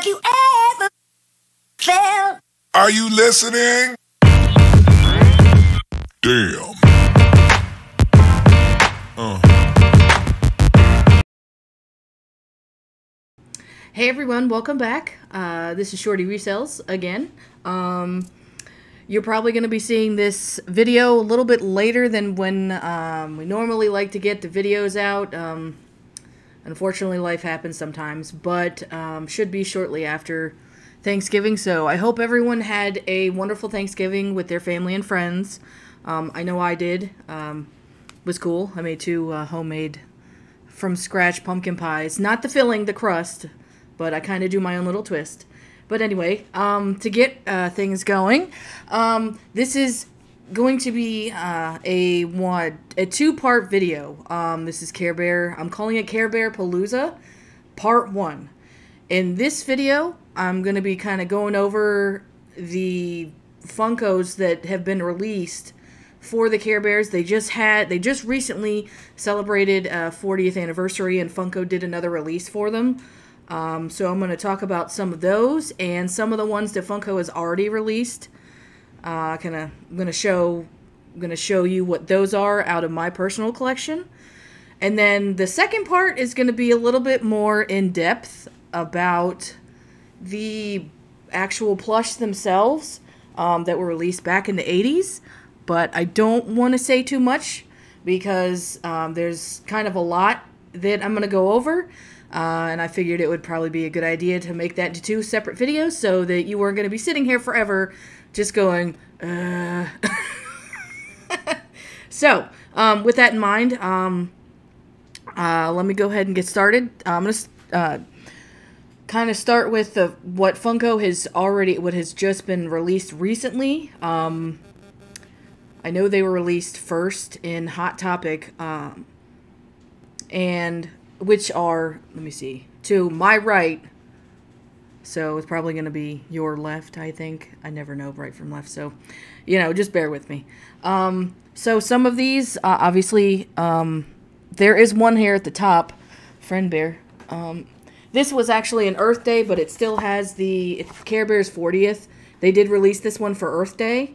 Have you ever felt? Are you listening? Damn. Hey everyone, welcome back. This is Shorty Resells again. You're probably going to be seeing this video a little bit later than when we normally like to get the videos out. Unfortunately, life happens sometimes, but should be shortly after Thanksgiving. So I hope everyone had a wonderful Thanksgiving with their family and friends. I know I did. Was cool. I made 2 homemade from scratch pumpkin pies. Not the filling, the crust. But I kind of do my own little twist. But anyway, to get things going, this is going to be a 2-part video. This is Care Bear. I'm calling it Care-Bear-Palooza, Part 1. In this video, I'm going to be kind of going over the Funkos that have been released for the Care Bears. They just recently celebrated 40th anniversary, and Funko did another release for them. So I'm going to talk about some of those and some of the ones that Funko has already released. I'm going to show you what those are out of my personal collection. And then the second part is going to be a little bit more in depth about the actual plush themselves that were released back in the 80s. But I don't want to say too much because there's kind of a lot that I'm going to go over. And I figured it would probably be a good idea to make that into 2 separate videos so that you weren't going to be sitting here forever just going, So, with that in mind, let me go ahead and get started. I'm going to kind of start with what Funko has just been released recently. I know they were released first in Hot Topic, and which are, let me see, to my right, so it's probably going to be your left, I think. I never know right from left, so, just bear with me. So some of these, obviously, there is one here at the top, Friend Bear. This was actually an Earth Day, but it still has it's Care Bears 40th. They did release this one for Earth Day.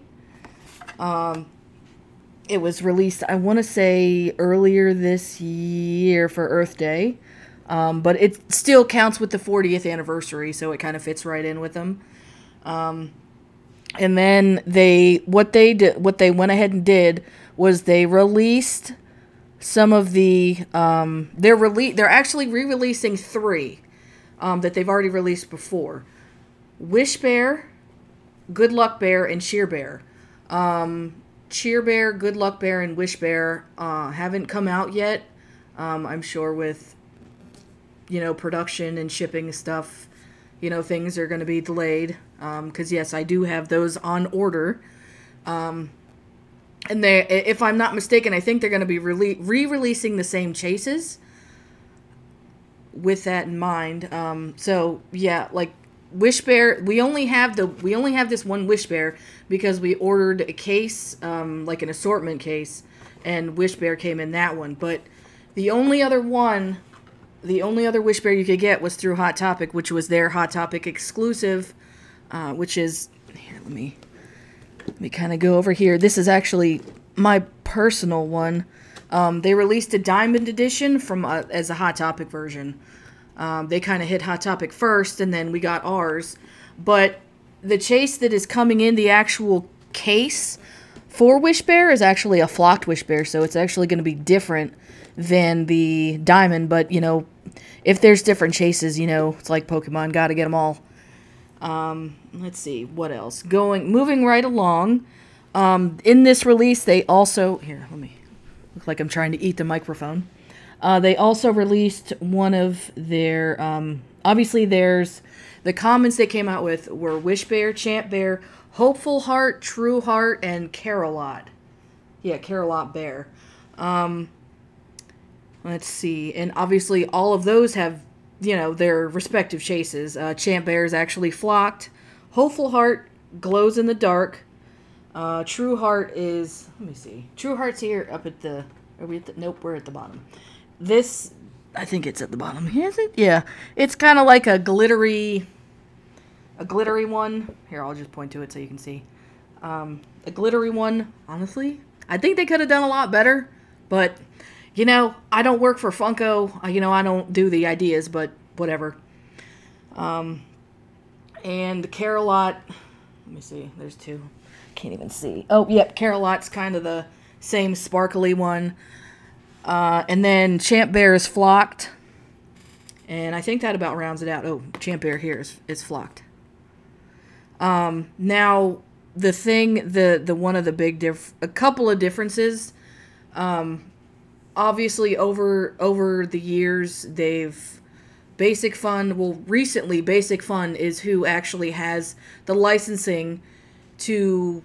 It was released, I want to say, earlier this year for Earth Day. But it still counts with the 40th anniversary, so it kind of fits right in with them. And then what they went ahead and did was they released some of the they're actually re-releasing 3 that they've already released before. Wish Bear, Good Luck Bear, and Cheer Bear. Cheer Bear, Good Luck Bear, and Wish Bear haven't come out yet. I'm sure with, production and shipping stuff, things are going to be delayed. Because, yes, I do have those on order. And if I'm not mistaken, I think they're going to be re-releasing the same chases with that in mind. So, yeah, like, Wish Bear, we only have this one Wish Bear because we ordered a case, like an assortment case, and Wish Bear came in that one. But the only other Wish Bear you could get was through Hot Topic, which was their Hot Topic exclusive, which is, here, let me kind of go over here. This is actually my personal one. They released a Diamond Edition as a Hot Topic version. They kind of hit Hot Topic first, and then we got ours. But the chase that is coming in the actual case for Wish Bear is actually a flocked Wish Bear, so it's actually going to be different than the Diamond. But, if there's different chases, it's like Pokemon, gotta get them all. Let's see, what else? Moving right along, in this release, they also... Here, look like I'm trying to eat the microphone. They also released one of their, obviously there's, the commons they came out with were Wish Bear, Champ Bear, Hopeful Heart, True Heart, and Carolot. Yeah, Carolot Bear. Let's see, and obviously all of those have, their respective chases. Champ Bear is actually flocked. Hopeful Heart glows in the dark. True Heart is, let me see, True Heart's here up at the, are we at the, nope, we're at the bottom. This, I think it's at the bottom. Is it? Yeah. It's kind of like a glittery, a glittery one. Here, I'll just point to it so you can see. A glittery one, honestly, I think they could have done a lot better, but, you know, I don't work for Funko. You know, I don't do the ideas, but whatever. And the Care-a-Lot, let me see, there's two. Can't even see. Oh, yep, Care-a-Lot's kind of the same sparkly one. And then Champ Bear is flocked. And I think that about rounds it out. Oh, Champ Bear here is flocked. Now, the thing, the one of the big a couple of differences. Obviously, over the years, Basic Fun, well, recently, Basic Fun is who actually has the licensing to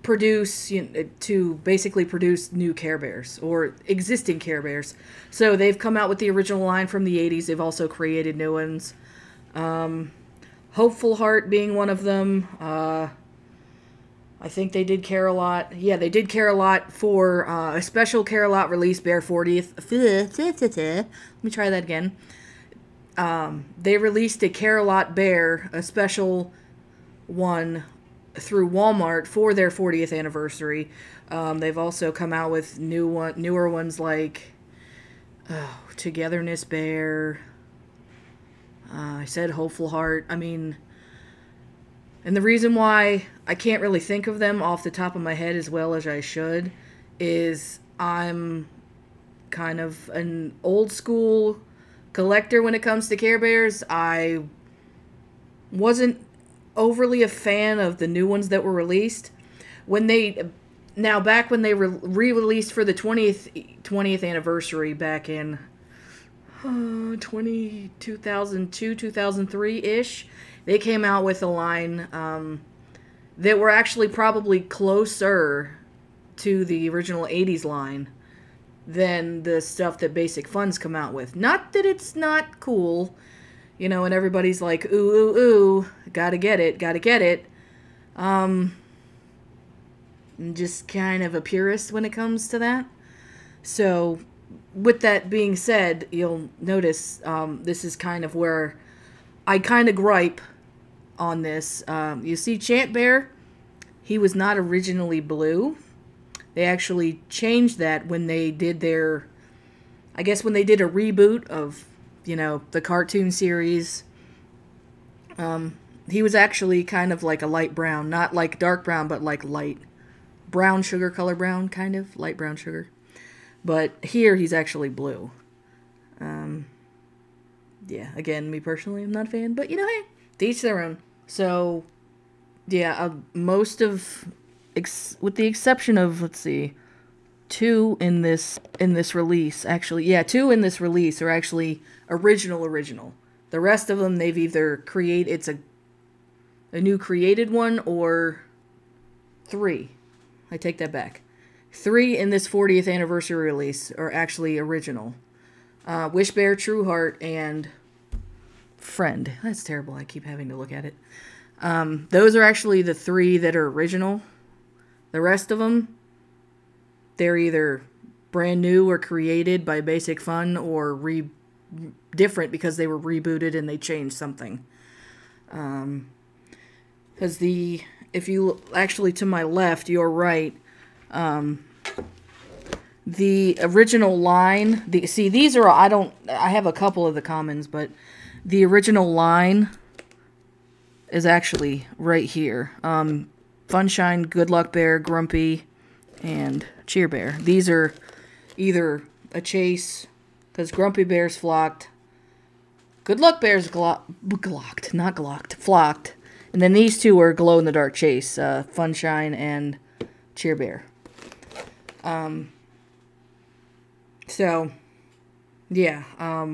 produce, to basically produce new Care Bears, or existing Care Bears. So they've come out with the original line from the 80s. They've also created new ones. Hopeful Heart being one of them. I think they did Care-a-Lot. Yeah, they did Care-a-Lot for a special Care-a-Lot release, Bear 40th. Let me try that again. They released a Care-a-Lot Bear, a special one, through Walmart for their 40th anniversary. They've also come out with newer ones like Togetherness Bear. I said Hopeful Heart. I mean, and the reason why I can't really think of them off the top of my head as well as I should is I'm kind of an old school collector when it comes to Care Bears. I wasn't overly a fan of the new ones that were released. Back when they re-released for the 20th anniversary back in 2002, 2003-ish, they came out with a line that were actually probably closer to the original 80s line than the stuff that Basic Fun's come out with. Not that it's not cool, you know, and everybody's like, ooh, ooh, ooh, gotta get it. I'm just kind of a purist when it comes to that. So, with that being said, you'll notice this is kind of where I kind of gripe on this. You see Champ Bear, he was not originally blue. They actually changed that when they did when they did a reboot of, you know, the cartoon series. He was actually kind of like a light brown, not like dark brown, but like light brown sugar color brown, kind of light brown sugar. But here he's actually blue. Yeah, again, me personally, I'm not a fan, but you know, hey, to each their own. So, yeah, most of, with the exception of, let's see, two in this release, actually, yeah, two in this release are actually original. The rest of them, they've either it's a new created one, or three. I take that back. 3 in this 40th anniversary release are actually original. Wish Bear, True Heart, and Friend. That's terrible. I keep having to look at it. Those are actually the 3 that are original. The rest of them, they're either brand new or created by Basic Fun, or different because they were rebooted and they changed something. Because if you actually to my left, you're right. The original line, these are, I have a couple of the commons, but the original line is actually right here. Funshine, Good Luck Bear, Grumpy, and Cheer Bear. These are either a chase, because Grumpy Bear's flocked, Good Luck Bear's flocked, and then these two are glow-in-the-dark chase, Funshine and Cheer Bear. So, yeah,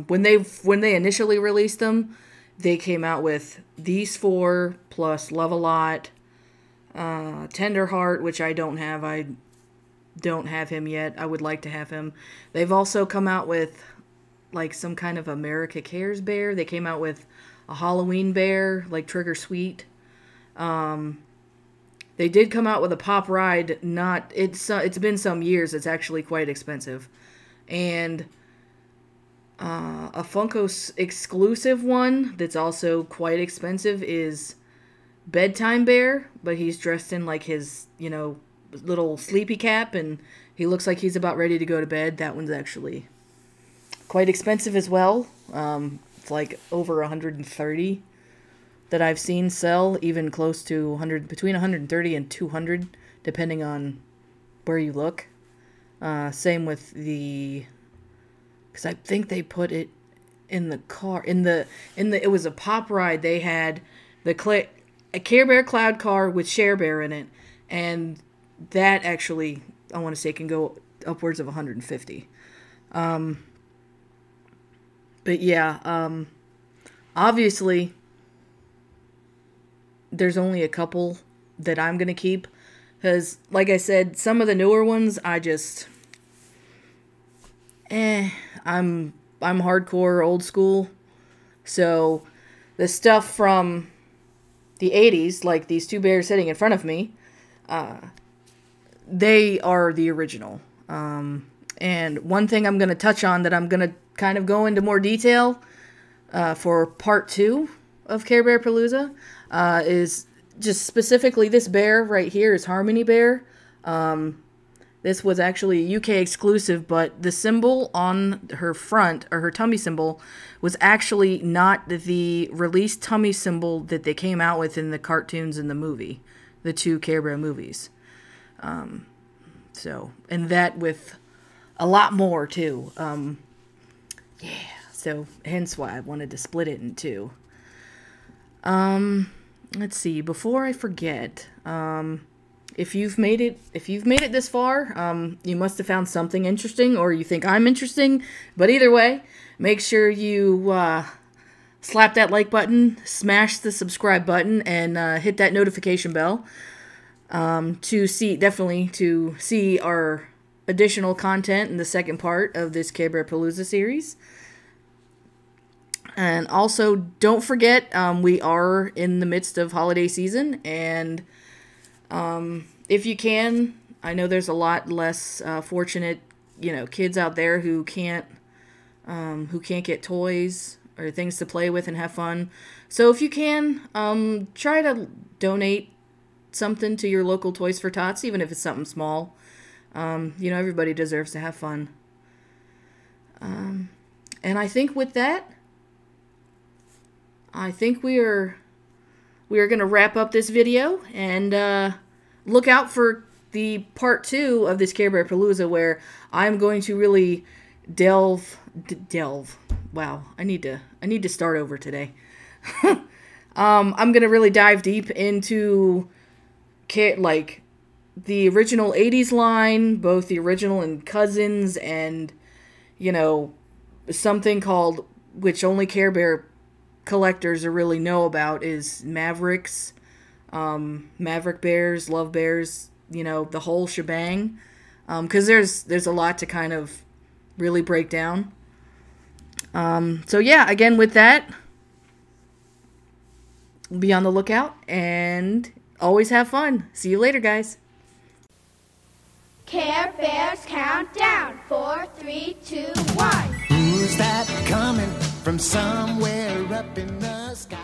when they initially released them, they came out with these 4, plus Love-A-Lot, Tenderheart, which I don't have. I don't have him yet. I would like to have him. They've also come out with, like, some kind of America Cares bear. They came out with a Halloween bear, like Trigger Sweet. They did come out with a Pop Ride. It's been some years. It's actually quite expensive. And A Funko exclusive one that's also quite expensive is Bedtime Bear, but he's dressed in like his, little sleepy cap, and he looks like he's about ready to go to bed. That one's actually quite expensive as well. It's like over 130 that I've seen sell, even close to 100, between 130 and 200, depending on where you look. Same with the, because I think they put it in the car, it was a pop ride. They had a Care Bear Cloud car with Share Bear in it, and that actually, I want to say, can go upwards of 150. But yeah, obviously, there's only a couple that I'm going to keep. Because, like I said, some of the newer ones, I just... I'm hardcore old school. So, the stuff from the 80s, like these two bears sitting in front of me, they are the original. And one thing I'm going to touch on that I'm going to kind of go into more detail for part 2 of Care-Bear-Palooza is just specifically this bear right here is Harmony Bear. This was actually a UK exclusive, but the symbol on her front, or her tummy symbol, was actually not the released tummy symbol that they came out with in the cartoons and the movie, the 2 Care Bear movies. And that with a lot more too. Yeah, so hence why I wanted to split it in 2. Let's see, before I forget, if you've made it this far, you must have found something interesting, or you think I'm interesting. But either way, make sure you slap that like button, smash the subscribe button, and hit that notification bell to see our additional content in the second part of this Care-Bear-Palooza series. And also, don't forget, we are in the midst of holiday season, and if you can, I know there's a lot less fortunate, kids out there who can't get toys or things to play with and have fun. So if you can, try to donate something to your local Toys for Tots, even if it's something small. Everybody deserves to have fun. And I think with that, I think we are going to wrap up this video, and look out for the part 2 of this Care-Bear-Palooza, where I'm going to really delve. Wow, I need to start over today. I'm going to really dive deep into the original 80s line, both the original and Cousins, and something called, which only Care Bear collectors really know about, is Mavericks, Maverick Bears, Love Bears, the whole shebang. Because there's a lot to kind of really break down. So yeah, again, with that, be on the lookout, and always have fun. See you later, guys. Care Bears countdown. 4, 3, 2, 1. Who's that coming from somewhere up in the sky?